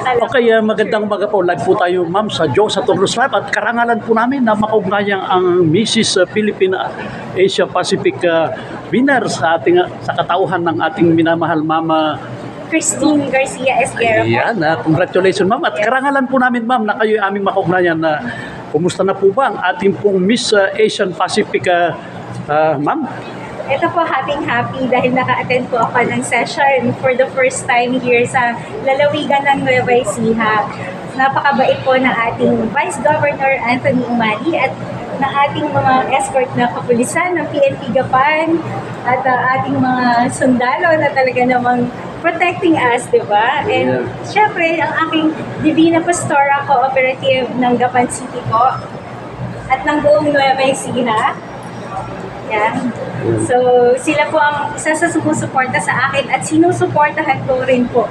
Okay, magandang umaga po. Live po tayo, ma'am, sa Joe Saturno Live. At karangalan po namin na makaugnayan ang Mrs. Philippine Asia Pacific winner sa katauhan ng ating minamahal mama Christine Garcia Esguerra. Yan, congratulations, ma'am. At karangalan po namin, ma'am, na kayo aming makaugnayan na kumusta na po ba ang ating pong Miss Asian Pacific, ma'am? Ito po, happy dahil naka-attend po ako ng session for the first time here sa lalawigan ng Nueva Ecija. Napakabait po ng ating Vice Governor Anthony Umali at ng ating mga escort na kapulisan ng PNP Gapan at ating mga sundalo na talaga namang protecting us, di ba? And syempre, ang aking Divina Pastora Cooperative ng Gapan City po at ng buong Nueva Ecija. Yan. So, sila po ang isa sa sumusuporta sa akin at sinusuportahan ko rin po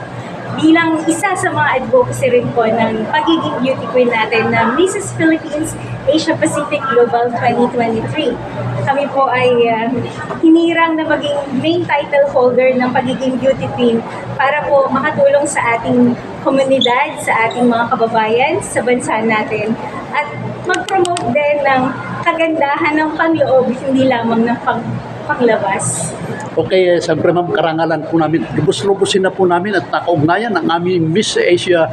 bilang isa sa mga advocacy rin po ng pagiging beauty queen natin na Mrs. Philippines Asia Pacific Global 2023. Kami po ay hinirang na maging main title holder ng pagiging beauty queen para po makatulong sa ating komunidad, sa ating mga kababayan, sa bansa natin at mag-promote din ng kagandahan ng panloob, hindi lamang ng panglabas. Okay, siyempre, ma'am, karangalan po namin. Lubos-lubosin na po namin at nakaugnayan ang aming Miss Asia,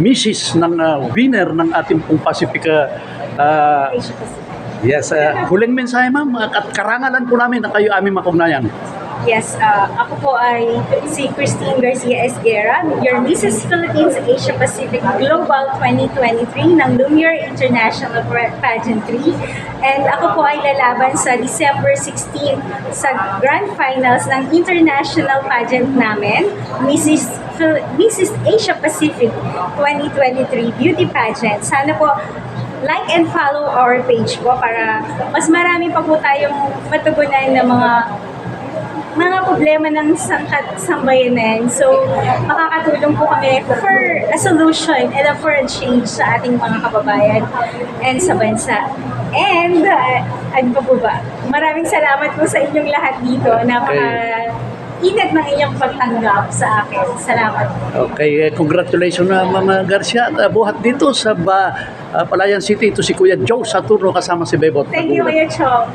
Mrs. ng winner ng ating pong Pacific. Asia Pacific. Yes, huling mensahe, ma'am, at karangalan po namin na kayo aming makaugnayan. Yes, ako po ay si Christine Garcia Esguerra, your Mrs. Philippines Asia Pacific Global 2023 ng Lumiere International Pageantry. And ako po ay lalaban sa December 16 sa Grand Finals ng International Pageant namin, Mrs. Asia Pacific 2023 Beauty Pageant. Sana po like and follow our page po para mas marami pa po tayong matugunan ng mga problema ng sambayanan. So, makakatulong po kami for a solution and for a change sa ating mga kababayan and sa bansa. And, ano pa po ba? Maraming salamat po sa inyong lahat dito. Ingat ng inyong pagtanggap sa akin. Salamat. Okay, congratulations na Mama Garcia. Buhat dito sa Palayan City. Ito si Kuya Joe Saturno kasama si Bebot. Thank you, Kuya Chong.